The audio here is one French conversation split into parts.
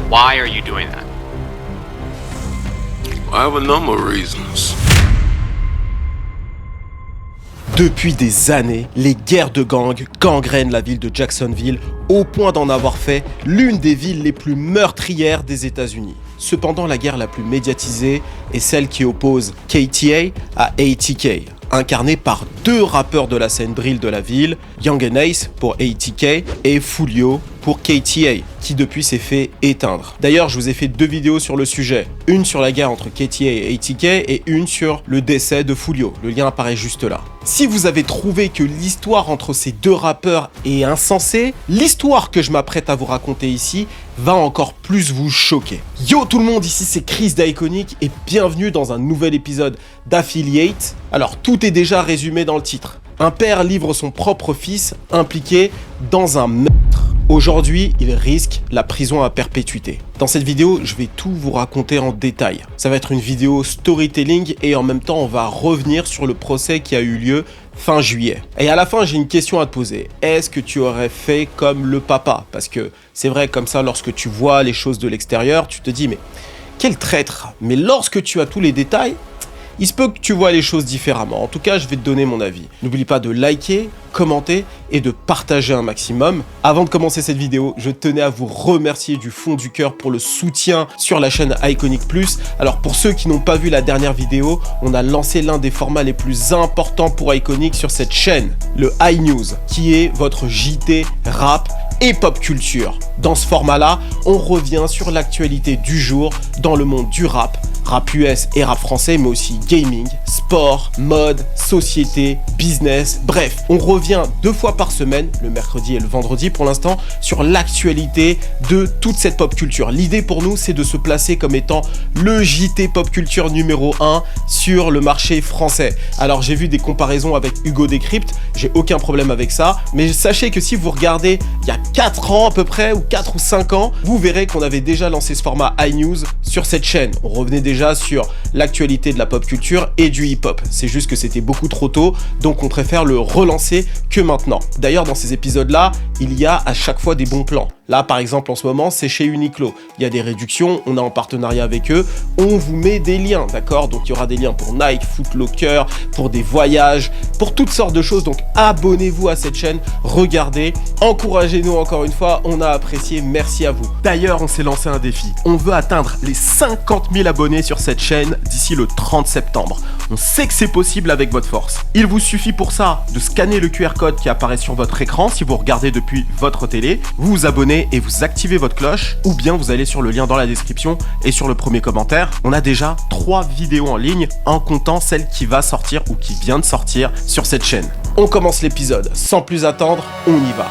Why are you doing that? I have a number of reasons. Depuis des années, les guerres de gangs gangrènent la ville de Jacksonville au point d'en avoir fait l'une des villes les plus meurtrières des États-Unis. Cependant, la guerre la plus médiatisée est celle qui oppose KTA à ATK, incarnée par deux rappeurs de la scène drill de la ville, Young and Ace pour ATK et Foolio pour KTA, qui depuis s'est fait éteindre. D'ailleurs, je vous ai fait deux vidéos sur le sujet, une sur la guerre entre KTA et ATK et une sur le décès de Foolio. Le lien apparaît juste là. Si vous avez trouvé que l'histoire entre ces deux rappeurs est insensée, l'histoire que je m'apprête à vous raconter ici va encore plus vous choquer. Yo tout le monde, ici c'est Chris d'Iconic et bienvenue dans un nouvel épisode d'Affiliate. Alors tout est déjà résumé dans le titre. Un père livre son propre fils impliqué dans un meurtre. Aujourd'hui, il risque la prison à perpétuité. Dans cette vidéo, je vais tout vous raconter en détail. Ça va être une vidéo storytelling et en même temps, on va revenir sur le procès qui a eu lieu fin juillet. Et à la fin, j'ai une question à te poser. Est-ce que tu aurais fait comme le papa? Parce que c'est vrai, comme ça, lorsque tu vois les choses de l'extérieur, tu te dis, mais quel traître! Mais lorsque tu as tous les détails, il se peut que tu vois les choses différemment. En tout cas, je vais te donner mon avis. N'oublie pas de liker, commenter et de partager un maximum. Avant de commencer cette vidéo, je tenais à vous remercier du fond du cœur pour le soutien sur la chaîne Iconic Plus. Alors pour ceux qui n'ont pas vu la dernière vidéo, on a lancé l'un des formats les plus importants pour Iconic sur cette chaîne, le iNews, qui est votre JT rap et pop culture. Dans ce format-là, on revient sur l'actualité du jour dans le monde du rap US et rap français, mais aussi gaming, sport, mode, société, business, bref. On revient 2 fois par semaine, le mercredi et le vendredi pour l'instant, sur l'actualité de toute cette pop culture. L'idée pour nous, c'est de se placer comme étant le JT pop culture numéro 1 sur le marché français. Alors j'ai vu des comparaisons avec Hugo Décrypte, j'ai aucun problème avec ça, mais sachez que si vous regardez il y a 4 ans à peu près, ou 4 ou 5 ans, vous verrez qu'on avait déjà lancé ce format iNews sur cette chaîne. On revenait déjà sur l'actualité de la pop culture et du hip-hop. C'est juste que c'était beaucoup trop tôt, donc on préfère le relancer que maintenant. D'ailleurs, dans ces épisodes-là, il y a à chaque fois des bons plans. Là, par exemple, en ce moment, c'est chez Uniqlo. Il y a des réductions, on est en partenariat avec eux. On vous met des liens, d'accord? Donc, il y aura des liens pour Nike, Foot Locker, pour des voyages, pour toutes sortes de choses. Donc, abonnez-vous à cette chaîne, regardez, encouragez-nous encore une fois. On a apprécié, merci à vous. D'ailleurs, on s'est lancé un défi. On veut atteindre les 50 000 abonnés sur cette chaîne d'ici le 30 septembre. On sait que c'est possible avec votre force. Il vous suffit pour ça de scanner le QR code qui apparaît sur votre écran si vous regardez depuis votre télé. Vous vous abonnez et vous activez votre cloche, ou bien vous allez sur le lien dans la description et sur le premier commentaire. On a déjà 3 vidéos en ligne en comptant celle qui va sortir ou qui vient de sortir sur cette chaîne. On commence l'épisode. Sans plus attendre, on y va.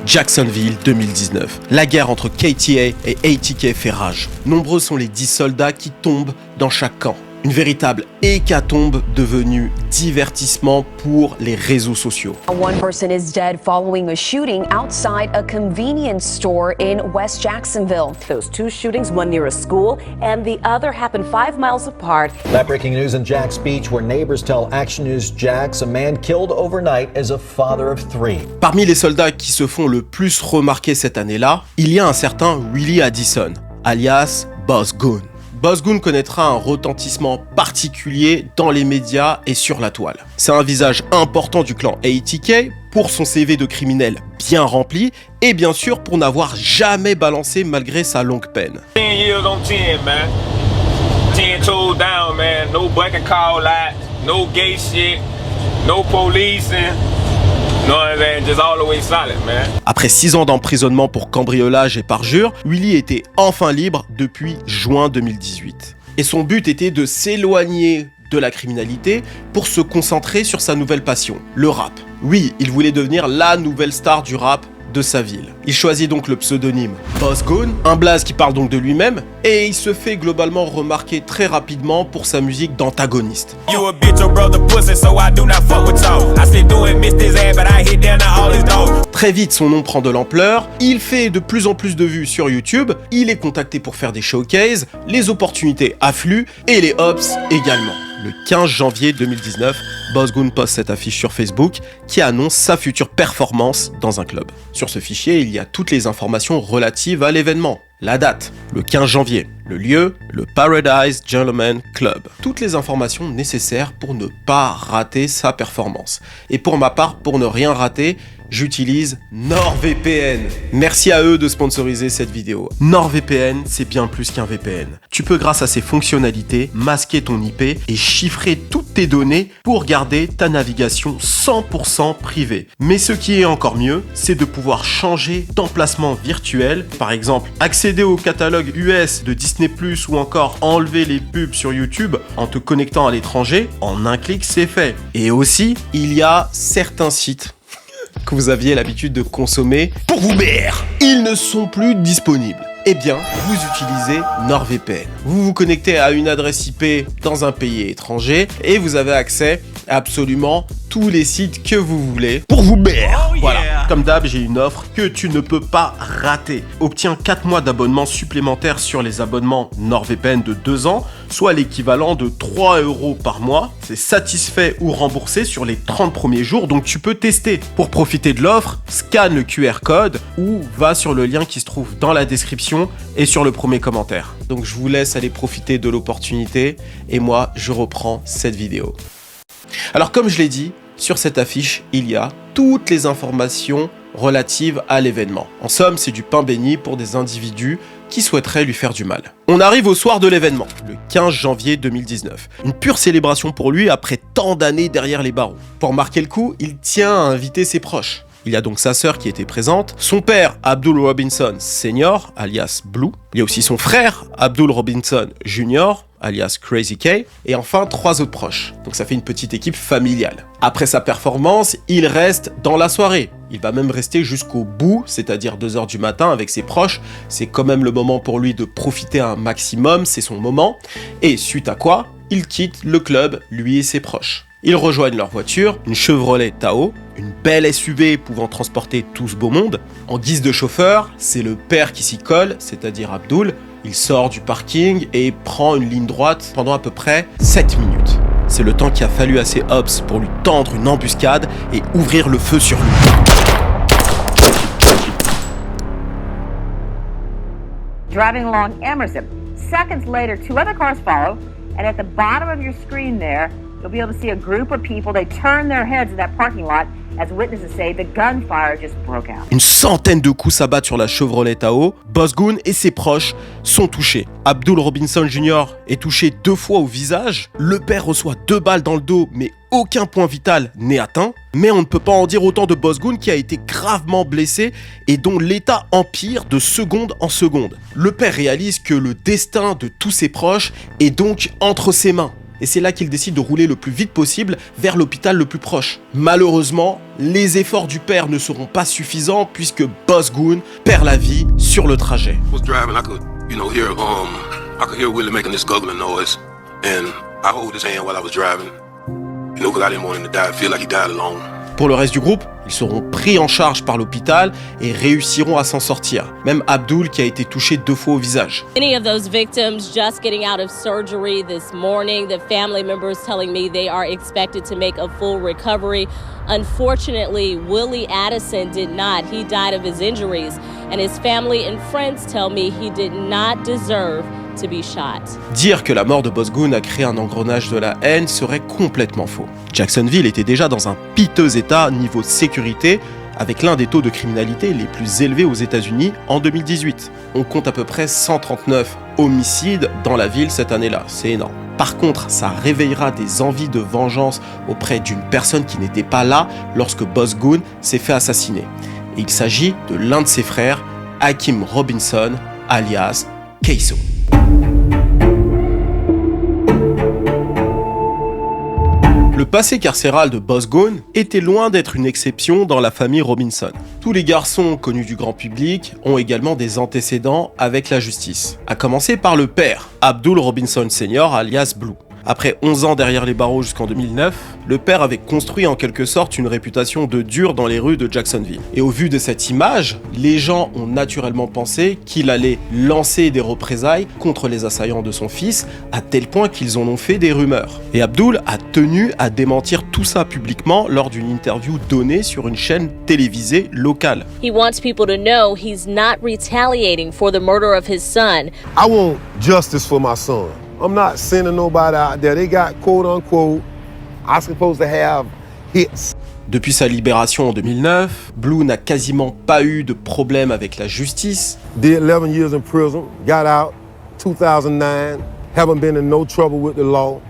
Jacksonville 2019. La guerre entre KTA et ATK fait rage. Nombreux sont les 10 soldats qui tombent dans chaque camp. Une véritable hécatombe devenue divertissement pour les réseaux sociaux. One person is dead following a shooting outside a convenience store in West Jacksonville. Those 2 shootings, one near a school and the other happened 5 miles apart. That breaking news in Jax Beach, where neighbors tell Action News Jax a man killed overnight is a father of 3. Parmi les soldats qui se font le plus remarquer cette année-là, il y a un certain Willie Addison, alias Boss Goon. Boss Goon connaîtra un retentissement particulier dans les médias et sur la toile. C'est un visage important du clan ATK pour son CV de criminel bien rempli et bien sûr pour n'avoir jamais balancé malgré sa longue peine. 10 years on 10, man. 10 toes down, man. No black and call lights, no gay shit, no policing. No, man, just all the way solid, man. Après 6 ans d'emprisonnement pour cambriolage et parjure, Willie était enfin libre depuis juin 2018. Et son but était de s'éloigner de la criminalité pour se concentrer sur sa nouvelle passion, le rap. Oui, il voulait devenir la nouvelle star du rap de sa ville. Il choisit donc le pseudonyme Boss Goon, un blaze qui parle donc de lui-même, et il se fait globalement remarquer très rapidement pour sa musique d'antagoniste. Très vite, son nom prend de l'ampleur, il fait de plus en plus de vues sur YouTube, il est contacté pour faire des showcases, les opportunités affluent, et les hops également. Le 15 janvier 2019, Boss Goon poste cette affiche sur Facebook qui annonce sa future performance dans un club. Sur ce fichier, il y a toutes les informations relatives à l'événement. La date, le 15 janvier. Le lieu, le Paradise Gentlemen Club. Toutes les informations nécessaires pour ne pas rater sa performance. Et pour ma part, pour ne rien rater, j'utilise NordVPN. Merci à eux de sponsoriser cette vidéo. NordVPN, c'est bien plus qu'un VPN. Tu peux, grâce à ses fonctionnalités, masquer ton IP et chiffrer toutes tes données pour garder ta navigation 100% privée. Mais ce qui est encore mieux, c'est de pouvoir changer d'emplacement virtuel. Par exemple, accéder au catalogue US de Disney+, ou encore enlever les pubs sur YouTube en te connectant à l'étranger. En un clic, c'est fait. Et aussi, il y a certains sites que vous aviez l'habitude de consommer pour vous BR. Ils ne sont plus disponibles. Eh bien, vous utilisez NordVPN. Vous vous connectez à une adresse IP dans un pays étranger et vous avez accès à absolument tous les sites que vous voulez pour vous BR. Voilà. Comme d'hab, j'ai une offre que tu ne peux pas rater. Obtiens 4 mois d'abonnement supplémentaires sur les abonnements NordVPN de 2 ans, soit l'équivalent de 3 € par mois. C'est satisfait ou remboursé sur les 30 premiers jours, donc tu peux tester. Pour profiter de l'offre, scanne le QR code ou va sur le lien qui se trouve dans la description et sur le premier commentaire. Donc je vous laisse aller profiter de l'opportunité et moi, je reprends cette vidéo. Alors comme je l'ai dit, sur cette affiche, il y a toutes les informations relatives à l'événement. En somme, c'est du pain béni pour des individus qui souhaiteraient lui faire du mal. On arrive au soir de l'événement, le 15 janvier 2019. Une pure célébration pour lui après tant d'années derrière les barreaux. Pour marquer le coup, il tient à inviter ses proches. Il y a donc sa sœur qui était présente, son père Abdul Robinson Sr, alias Blue. Il y a aussi son frère Abdul Robinson Jr, alias Crazy K, et enfin 3 autres proches. Donc ça fait une petite équipe familiale. Après sa performance, il reste dans la soirée. Il va même rester jusqu'au bout, c'est-à-dire 2h du matin avec ses proches. C'est quand même le moment pour lui de profiter un maximum, c'est son moment. Et suite à quoi, il quitte le club, lui et ses proches. Ils rejoignent leur voiture, une Chevrolet Tahoe, une belle SUV pouvant transporter tout ce beau monde. En guise de chauffeur, c'est le père qui s'y colle, c'est-à-dire Abdul. Il sort du parking et prend une ligne droite pendant à peu près 7 minutes. C'est le temps qu'il a fallu à ses hops pour lui tendre une embuscade et ouvrir le feu sur lui. Driving along Emerson. Seconds later, 2 other cars follow, and at the bottom of your screen there, you'll be able to see a group of people. They turn their heads in that parking lot as witnesses say the gunfire just broke out. Une centaine de coups s'abattent sur la Chevrolet Tahoe. Boss Goon et ses proches sont touchés. Abdul Robinson Jr. est touché 2 fois au visage. Le père reçoit 2 balles dans le dos, mais aucun point vital n'est atteint. Mais on ne peut pas en dire autant de Boss Goon qui a été gravement blessé et dont l'état empire de seconde en seconde. Le père réalise que le destin de tous ses proches est donc entre ses mains. Et c'est là qu'il décide de rouler le plus vite possible vers l'hôpital le plus proche. Malheureusement, les efforts du père ne seront pas suffisants puisque Boss Goon perd la vie sur le trajet. I was driving, I could hear Willie making this guggling noise, and I hold his hand while I was driving. You know, 'cause I didn't want him to die, feel like he died alone. Pour le reste du groupe, ils seront pris en charge par l'hôpital et réussiront à s'en sortir. Même Abdul qui a été touché 2 fois au visage. Many of those victims just getting out of surgery this morning. The family members telling me they are expected to make a full recovery. Unfortunately, Willie Addison did not. He died of his injuries, and his family and friends tell me he did not deserve to be shot. Dire que la mort de Boss Goon a créé un engrenage de la haine serait complètement faux. Jacksonville était déjà dans un piteux état niveau sécurité, avec l'un des taux de criminalité les plus élevés aux États-Unis en 2018. On compte à peu près 139 homicides dans la ville cette année-là, c'est énorme. Par contre, ça réveillera des envies de vengeance auprès d'une personne qui n'était pas là lorsque Boss Goon s'est fait assassiner. Et il s'agit de l'un de ses frères, Hakeem Robinson, alias Keiso. Le passé carcéral de Boss Gun était loin d'être une exception dans la famille Robinson. Tous les garçons connus du grand public ont également des antécédents avec la justice. À commencer par le père, Abdul Robinson Sr. alias Blue. Après 11 ans derrière les barreaux jusqu'en 2009, le père avait construit en quelque sorte une réputation de dur dans les rues de Jacksonville. Et au vu de cette image, les gens ont naturellement pensé qu'il allait lancer des représailles contre les assaillants de son fils, à tel point qu'ils en ont fait des rumeurs. Et Abdul a tenu à démentir tout ça publiquement lors d'une interview donnée sur une chaîne télévisée locale. He wants people to know he's not retaliating for the murder of his son. I want justice for my son. I'm not sending nobody out there. They got quote unquote, I'm supposed to have hits. Depuis sa libération en 2009, Blue n'a quasiment pas eu de problème avec la justice. Did 11 years in prison, got out 2009, haven't been in no trouble with the law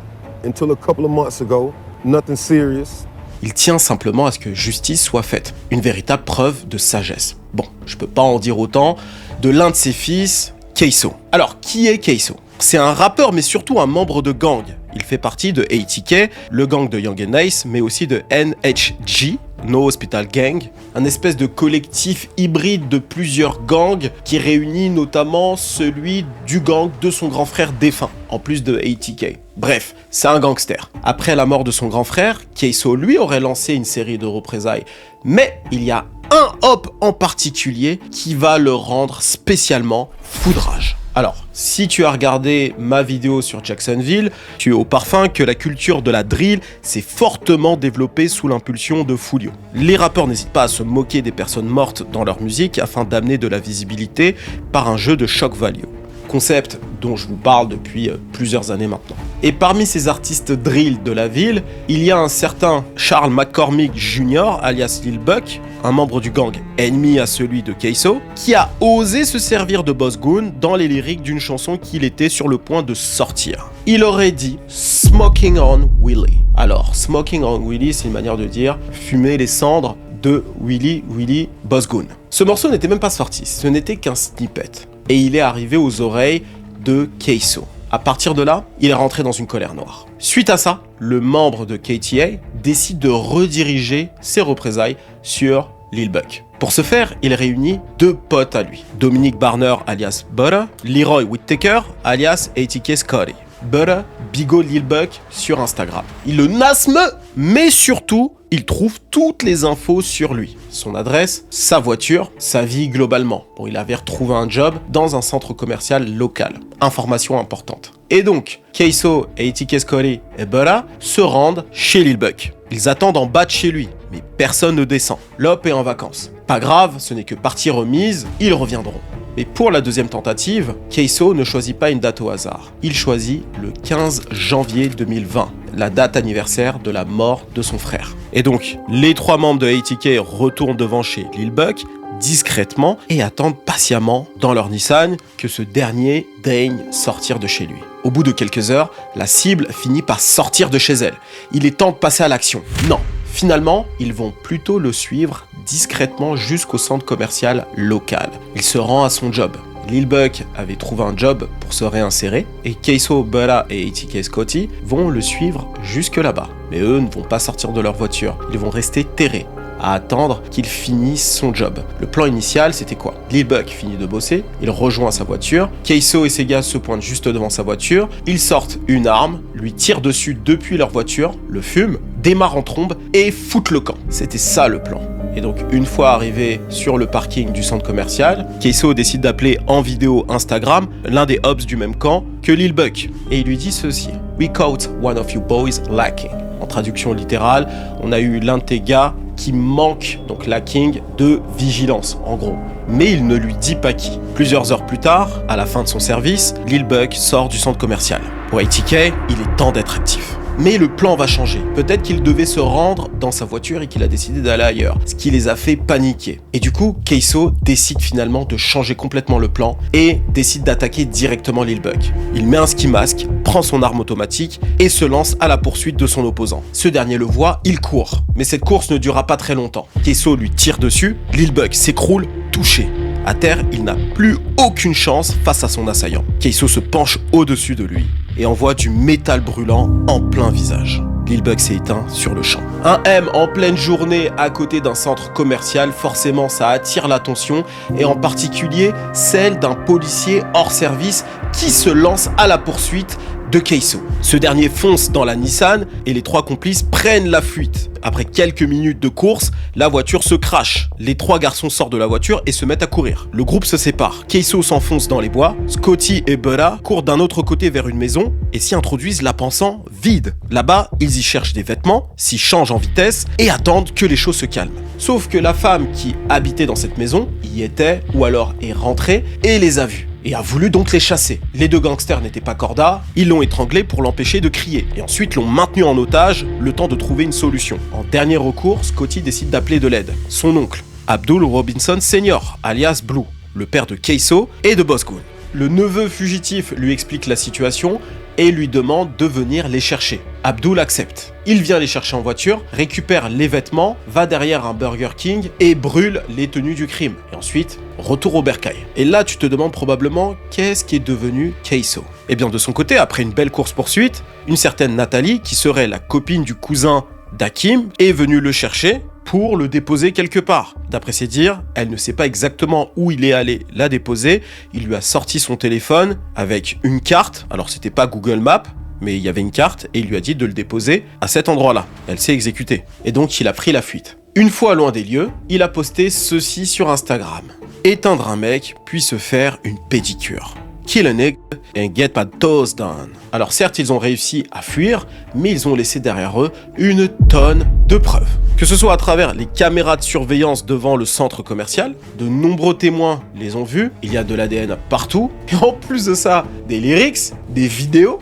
until a couple of months ago. Nothing serious. Il tient simplement à ce que justice soit faite. Une véritable preuve de sagesse. Bon, je peux pas en dire autant de l'un de ses fils, Kayso. Alors, qui est Kayso ? C'est un rappeur, mais surtout un membre de gang. Il fait partie de ATK, le gang de Young and Ace, mais aussi de NHG, No Hospital Gang, un espèce de collectif hybride de plusieurs gangs qui réunit notamment celui du gang de son grand frère défunt, en plus de ATK. Bref, c'est un gangster. Après la mort de son grand frère, Kayso lui aurait lancé une série de représailles, mais il y a un hop en particulier qui va le rendre spécialement foudrage. Alors, si tu as regardé ma vidéo sur Jacksonville, tu es au parfum que la culture de la drill s'est fortement développée sous l'impulsion de Foolio. Les rappeurs n'hésitent pas à se moquer des personnes mortes dans leur musique afin d'amener de la visibilité par un jeu de shock value. Concept dont je vous parle depuis plusieurs années maintenant. Et parmi ces artistes drill de la ville, il y a un certain Charles McCormick Jr. alias Lil Buck, un membre du gang ennemi à celui de Kayso, qui a osé se servir de Boss Gun dans les lyriques d'une chanson qu'il était sur le point de sortir. Il aurait dit « Smoking on Willie ». Alors, « Smoking on Willie », c'est une manière de dire « fumer les cendres de Willie Boss Gun ». Ce morceau n'était même pas sorti, ce n'était qu'un snippet. Et il est arrivé aux oreilles de Kayso. À partir de là, il est rentré dans une colère noire. Suite à ça, le membre de KTA décide de rediriger ses représailles sur Lil Buck. Pour ce faire, il réunit deux potes à lui. Dominic Barner alias Butter, Leroy Whittaker alias ATK Scotty. Butter bigot Lil Buck sur Instagram. Il le nasme, mais surtout, il trouve toutes les infos sur lui. Son adresse, sa voiture, sa vie globalement. Bon, il avait retrouvé un job dans un centre commercial local. Information importante. Et donc, Kayso, ATK Scotty et Butter se rendent chez Lil Buck. Ils attendent en bas de chez lui, mais personne ne descend. L'op est en vacances. Pas grave, ce n'est que partie remise, ils reviendront. Mais pour la deuxième tentative, Kayso ne choisit pas une date au hasard. Il choisit le 15 janvier 2020, la date anniversaire de la mort de son frère. Et donc, les trois membres de ATK retournent devant chez Lil Buck, discrètement, et attendent patiemment dans leur Nissan que ce dernier daigne sortir de chez lui. Au bout de quelques heures, la cible finit par sortir de chez elle. Il est temps de passer à l'action. Non. Finalement, ils vont plutôt le suivre discrètement jusqu'au centre commercial local. Il se rend à son job. Lil Buck avait trouvé un job pour se réinsérer et Kayso, Butter et ATK Scotty vont le suivre jusque là-bas. Mais eux ne vont pas sortir de leur voiture, ils vont rester terrés à attendre qu'il finisse son job. Le plan initial, c'était quoi ? Lil Buck finit de bosser, il rejoint sa voiture, Kayso et ses gars se pointent juste devant sa voiture, ils sortent une arme, lui tirent dessus depuis leur voiture, le fument, démarrent en trombe et foutent le camp. C'était ça le plan. Et donc, une fois arrivé sur le parking du centre commercial, Kayso décide d'appeler en vidéo Instagram l'un des hops du même camp que Lil Buck. Et il lui dit ceci: « We caught one of you boys lacking ». En traduction littérale, on a eu l'un de tes gars qui manque, donc lacking, de vigilance, en gros. Mais il ne lui dit pas qui. Plusieurs heures plus tard, à la fin de son service, Lil Buck sort du centre commercial. Pour ATK, il est temps d'être actif. Mais le plan va changer. Peut-être qu'il devait se rendre dans sa voiture et qu'il a décidé d'aller ailleurs, ce qui les a fait paniquer. Et du coup, Kayso décide finalement de changer complètement le plan et décide d'attaquer directement Lil Buck. Il met un ski mask, prend son arme automatique et se lance à la poursuite de son opposant. Ce dernier le voit, il court. Mais cette course ne durera pas très longtemps. Kayso lui tire dessus, Lil Buck s'écroule, touché. À terre, il n'a plus aucune chance face à son assaillant. Kayso se penche au-dessus de lui et envoie du métal brûlant en plein visage. Lil Buck s'est éteint sur le champ. Un M en pleine journée à côté d'un centre commercial, forcément ça attire l'attention et en particulier celle d'un policier hors service qui se lance à la poursuite de Keiso. Ce dernier fonce dans la Nissan et les trois complices prennent la fuite. Après quelques minutes de course, la voiture se crache. Les trois garçons sortent de la voiture et se mettent à courir. Le groupe se sépare. Keiso s'enfonce dans les bois, Scotty et Butta courent d'un autre côté vers une maison et s'y introduisent la pensant vide. Là-bas, ils y cherchent des vêtements, s'y changent en vitesse et attendent que les choses se calment. Sauf que la femme qui habitait dans cette maison y était ou alors est rentrée et les a vus. Et a voulu donc les chasser. Les deux gangsters n'étaient pas cordas, ils l'ont étranglé pour l'empêcher de crier, et ensuite l'ont maintenu en otage, le temps de trouver une solution. En dernier recours, Scotty décide d'appeler de l'aide. Son oncle, Abdul Robinson Sr., alias Blue, le père de Keiso et de Boss Gun. Le neveu fugitif lui explique la situation et lui demande de venir les chercher. Abdul accepte. Il vient les chercher en voiture, récupère les vêtements, va derrière un Burger King et brûle les tenues du crime. Et ensuite, retour au bercail. Et là, tu te demandes probablement qu'est-ce qui est devenu Keiso. Eh bien, de son côté, après une belle course-poursuite, une certaine Nathalie, qui serait la copine du cousin d'Hakim, est venue le chercher pour le déposer quelque part. D'après ses dires, elle ne sait pas exactement où il est allé la déposer. Il lui a sorti son téléphone avec une carte. Alors, c'était pas Google Maps, mais il y avait une carte et il lui a dit de le déposer à cet endroit-là. Elle s'est exécutée. Et donc, il a pris la fuite. Une fois loin des lieux, il a posté ceci sur Instagram. Éteindre un mec, puis se faire une pédicure. Kill a nigga and get my toes done. Alors certes, ils ont réussi à fuir, mais ils ont laissé derrière eux une tonne de preuves. Que ce soit à travers les caméras de surveillance devant le centre commercial, de nombreux témoins les ont vus, il y a de l'ADN partout, et en plus de ça, des lyrics, des vidéos.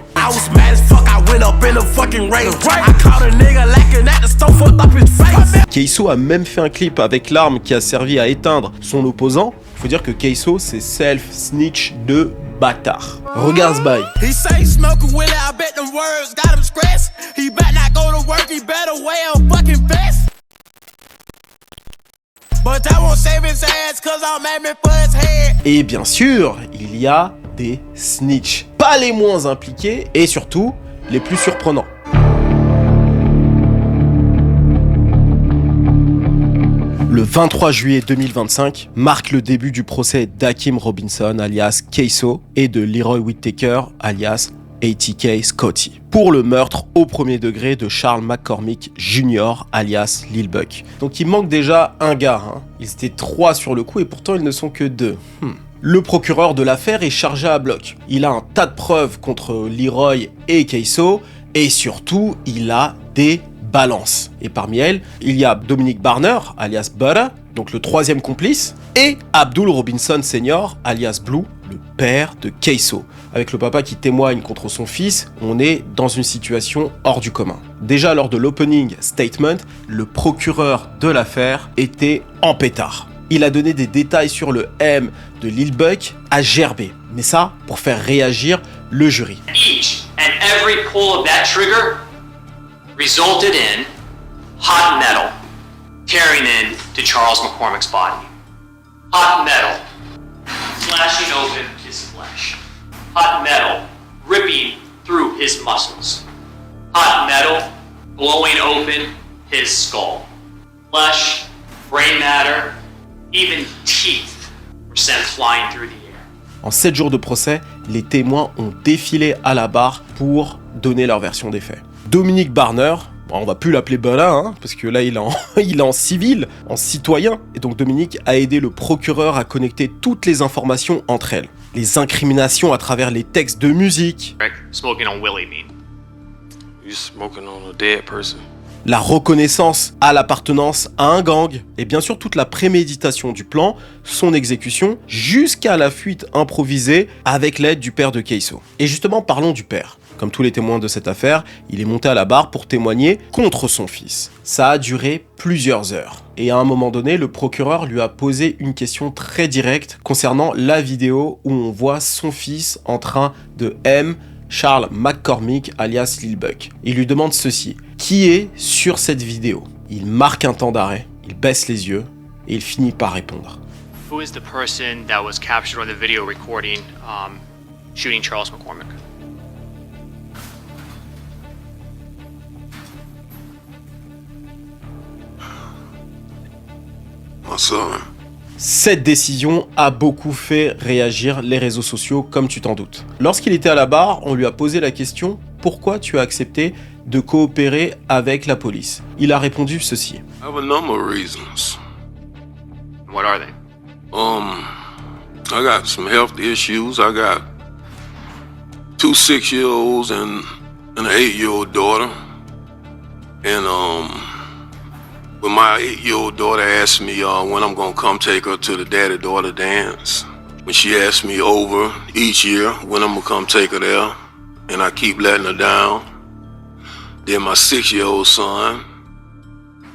Keiso a même fait un clip avec l'arme qui a servi à éteindre son opposant. Il faut dire que Keiso, c'est self-snitch de bâtard. Regarde ce bail. Et bien sûr, il y a des snitch. Pas les moins impliqués et surtout les plus surprenants. Le 23 juillet 2025 marque le début du procès d'Hakim Robinson alias Keiso et de Leroy Whittaker alias ATK Scotty pour le meurtre au premier degré de Charles McCormick Jr. alias Lil Buck. Donc il manque déjà un gars, hein. Ils étaient 3 sur le coup et pourtant ils ne sont que 2. Le procureur de l'affaire est chargé à bloc. Il a un tas de preuves contre Leroy et Keiso et surtout il a des balances. Et parmi elles, il y a Dominic Barner, alias Butta, donc le 3e complice, et Abdul Robinson Sr., alias Blue, le père de Keiso. Avec le papa qui témoigne contre son fils, on est dans une situation hors du commun. Déjà lors de l'opening statement, le procureur de l'affaire était en pétard. Il a donné des détails sur le M de Lil Buck à gerber. Mais ça, pour faire réagir le jury. Each and every pull of that trigger resulted in hot metal tearing in to Charles McCormick's body. Hot metal slashing open his flesh. Hot metal ripping through his muscles. Hot metal blowing open his skull. Flesh, brain matter, even teeth were sent flying through the air. En 7 jours de procès, les témoins ont défilé à la barre pour donner leur version des faits. Dominic Barner, on va plus l'appeler Butta, hein, parce que là il est en civil, en citoyen, et donc Dominic a aidé le procureur à connecter toutes les informations entre elles. Les incriminations à travers les textes de musique. Smoking on Willie, mean. You smoking on a dead person. La reconnaissance à l'appartenance à un gang, et bien sûr toute la préméditation du plan, son exécution, jusqu'à la fuite improvisée avec l'aide du père de Keiso. Et justement, parlons du père. Comme tous les témoins de cette affaire, il est monté à la barre pour témoigner contre son fils. Ça a duré plusieurs heures. Et à un moment donné, le procureur lui a posé une question très directe concernant la vidéo où on voit son fils en train de M Charles McCormick alias Lil Buck. Il lui demande ceci. Qui est sur cette vidéo? Il marque un temps d'arrêt, il baisse les yeux et il finit par répondre. Who is the person that was captured on the video recording shooting Charles McCormick? son. Cette décision a beaucoup fait réagir les réseaux sociaux, comme tu t'en doutes. Lorsqu'il était à la barre, on lui a posé la question « Pourquoi tu as accepté de coopérer avec la police ?» Il a répondu ceci. I have a number of reasons. What are they? I got some health issues. I got 2 6-year-olds and an 8-year-old daughter. And when my 8-year-old daughter asked me when I'm gonna come take her to the daddy-daughter dance, when she asked me over each year when I'm gonna come take her there, and I keep letting her down. Then my 6-year-old son,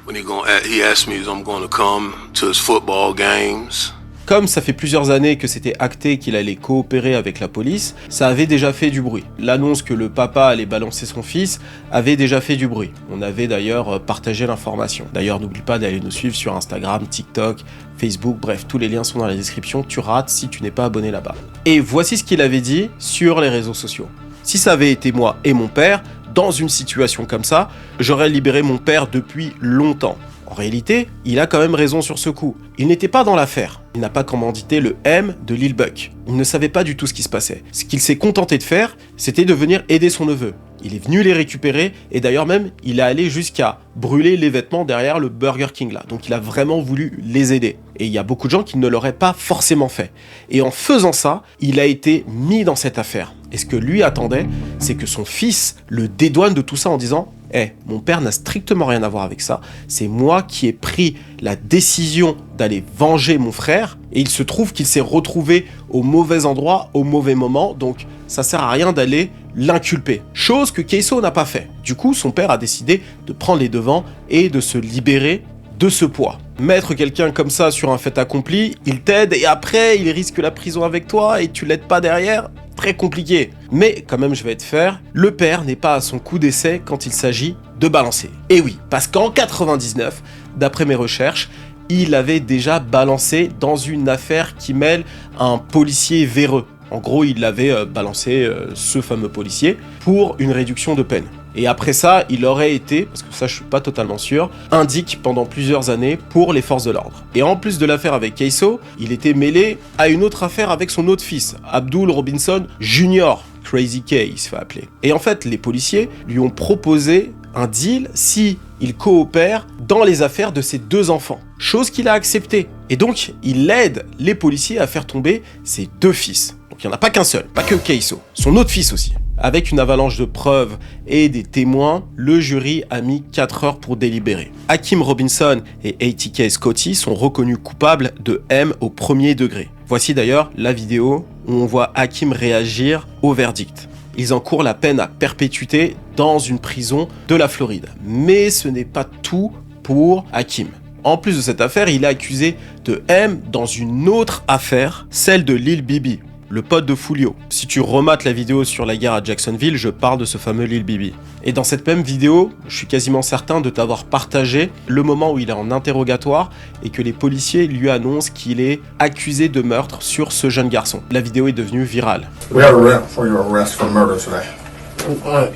when he asked me if I'm gonna come to his football games. Comme ça fait plusieurs années que c'était acté qu'il allait coopérer avec la police, ça avait déjà fait du bruit. L'annonce que le papa allait balancer son fils avait déjà fait du bruit. On avait d'ailleurs partagé l'information. D'ailleurs, n'oublie pas d'aller nous suivre sur Instagram, TikTok, Facebook, bref, tous les liens sont dans la description, tu rates si tu n'es pas abonné là-bas. Et voici ce qu'il avait dit sur les réseaux sociaux. Si ça avait été moi et mon père, dans une situation comme ça, j'aurais libéré mon père depuis longtemps. En réalité, il a quand même raison sur ce coup. Il n'était pas dans l'affaire. Il n'a pas commandité le M de Lil Buck. Il ne savait pas du tout ce qui se passait. Ce qu'il s'est contenté de faire, c'était de venir aider son neveu. Il est venu les récupérer et d'ailleurs même, il est allé jusqu'à brûler les vêtements derrière le Burger King là. Donc il a vraiment voulu les aider. Et il y a beaucoup de gens qui ne l'auraient pas forcément fait. Et en faisant ça, il a été mis dans cette affaire. Et ce que lui attendait, c'est que son fils le dédouane de tout ça en disant « mon père n'a strictement rien à voir avec ça, c'est moi qui ai pris la décision d'aller venger mon frère, et il se trouve qu'il s'est retrouvé au mauvais endroit, au mauvais moment, donc ça sert à rien d'aller l'inculper. » Chose que Keiso n'a pas fait. Du coup, son père a décidé de prendre les devants et de se libérer de ce poids. Mettre quelqu'un comme ça sur un fait accompli, il t'aide et après il risque la prison avec toi et tu l'aides pas derrière, très compliqué. Mais quand même je vais être fair, le père n'est pas à son coup d'essai quand il s'agit de balancer. Et oui, parce qu'en 99, d'après mes recherches, il avait déjà balancé dans une affaire qui mêle un policier véreux. En gros, il avait balancé ce fameux policier pour une réduction de peine. Et après ça, il aurait été, parce que ça je suis pas totalement sûr, indique pendant plusieurs années pour les forces de l'ordre. Et en plus de l'affaire avec Keiso, il était mêlé à une autre affaire avec son autre fils, Abdul Robinson Jr., Crazy K il se fait appeler. Et en fait, les policiers lui ont proposé un deal si il coopère dans les affaires de ses 2 enfants. Chose qu'il a acceptée. Et donc, il aide les policiers à faire tomber ses 2 fils. Donc il n'y en a pas qu'un seul, pas que Keiso, son autre fils aussi. Avec une avalanche de preuves et des témoins, le jury a mis 4 heures pour délibérer. Hakim Robinson et ATK Scotty sont reconnus coupables de M au premier degré. Voici d'ailleurs la vidéo où on voit Hakim réagir au verdict. Ils encourent la peine à perpétuité dans une prison de la Floride. Mais ce n'est pas tout pour Hakim. En plus de cette affaire, il est accusé de M dans une autre affaire, celle de Lil Bibi, le pote de Foolio. Si tu remates la vidéo sur la guerre à Jacksonville, je parle de ce fameux Lil Bibi. Et dans cette même vidéo, je suis quasiment certain de t'avoir partagé le moment où il est en interrogatoire et que les policiers lui annoncent qu'il est accusé de meurtre sur ce jeune garçon. La vidéo est devenue virale. We have a warrant for your arrest for murder today.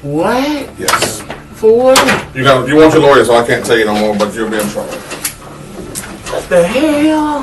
What? Yes. For what? You want your lawyer, so I can't tell you no more, but you'll be in trouble. What the hell?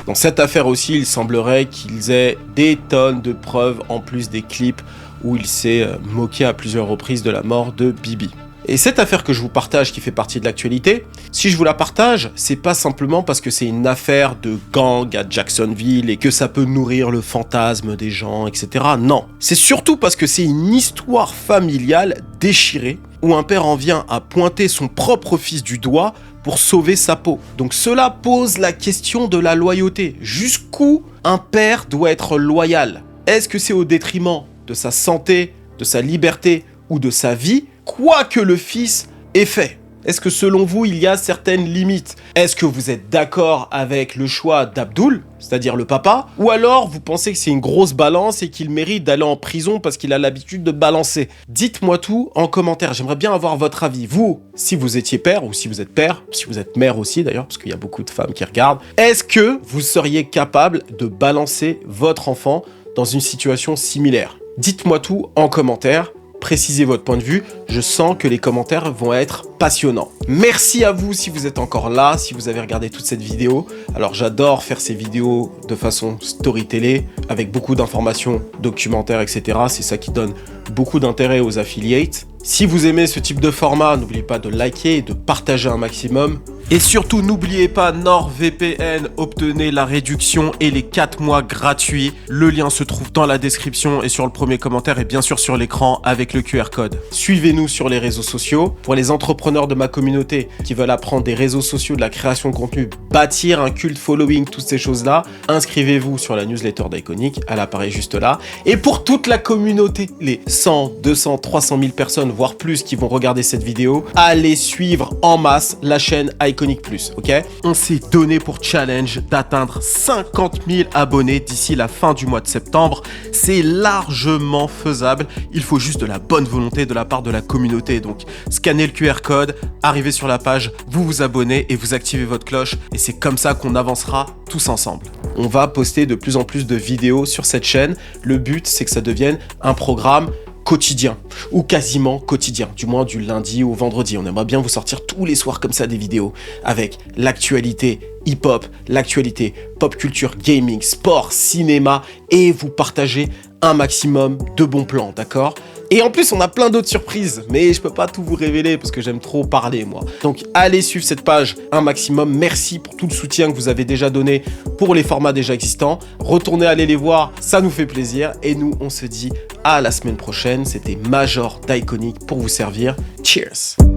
Dans cette affaire aussi, il semblerait qu'ils aient des tonnes de preuves en plus des clips où il s'est moqué à plusieurs reprises de la mort de Bibi. Et cette affaire que je vous partage qui fait partie de l'actualité, si je vous la partage, c'est pas simplement parce que c'est une affaire de gang à Jacksonville et que ça peut nourrir le fantasme des gens, etc. Non, c'est surtout parce que c'est une histoire familiale déchirée où un père en vient à pointer son propre fils du doigt pour sauver sa peau. Donc cela pose la question de la loyauté. Jusqu'où un père doit être loyal? Est-ce que c'est au détriment de sa santé, de sa liberté ou de sa vie, quoi que le fils ait fait? Est-ce que selon vous, il y a certaines limites? Est-ce que vous êtes d'accord avec le choix d'Abdul, c'est-à-dire le papa? Ou alors vous pensez que c'est une grosse balance et qu'il mérite d'aller en prison parce qu'il a l'habitude de balancer? Dites-moi tout en commentaire, j'aimerais bien avoir votre avis. Vous, si vous étiez père ou si vous êtes père, si vous êtes mère aussi d'ailleurs, parce qu'il y a beaucoup de femmes qui regardent, est-ce que vous seriez capable de balancer votre enfant dans une situation similaire? Dites-moi tout en commentaire. préciser votre point de vue. Je sens que les commentaires vont être passionnants. Merci à vous si vous êtes encore là, si vous avez regardé toute cette vidéo. Alors j'adore faire ces vidéos de façon storytelling, avec beaucoup d'informations, documentaires, etc. C'est ça qui donne beaucoup d'intérêt aux affiliates. Si vous aimez ce type de format, n'oubliez pas de liker et de partager un maximum. Et surtout, n'oubliez pas NordVPN, obtenez la réduction et les 4 mois gratuits. Le lien se trouve dans la description et sur le premier commentaire et bien sûr sur l'écran avec le QR code. Suivez-nous sur les réseaux sociaux. Pour les entrepreneurs de ma communauté qui veulent apprendre des réseaux sociaux, de la création de contenu, bâtir un culte following, toutes ces choses-là, inscrivez-vous sur la newsletter d'Iconic, elle apparaît juste là. Et pour toute la communauté, les 100, 200, 300 000 personnes, voire plus qui vont regarder cette vidéo, allez suivre en masse la chaîne Iconic Plus, ok? On s'est donné pour challenge d'atteindre 50 000 abonnés d'ici la fin du mois de septembre. C'est largement faisable. Il faut juste de la bonne volonté de la part de la communauté. Donc, scannez le QR code, arrivez sur la page, vous vous abonnez et vous activez votre cloche. Et c'est comme ça qu'on avancera tous ensemble. On va poster de plus en plus de vidéos sur cette chaîne. Le but, c'est que ça devienne un programme quotidien, ou quasiment quotidien, du moins du lundi au vendredi. On aimerait bien vous sortir tous les soirs comme ça des vidéos avec l'actualité hip-hop, l'actualité pop culture, gaming, sport, cinéma, et vous partager un maximum de bons plans, d'accord? Et en plus, on a plein d'autres surprises, mais je peux pas tout vous révéler parce que j'aime trop parler, moi. Donc, allez suivre cette page un maximum. Merci pour tout le soutien que vous avez déjà donné pour les formats déjà existants. Retournez aller les voir, ça nous fait plaisir. Et nous, on se dit à la semaine prochaine. C'était Major d'Iconic pour vous servir. Cheers!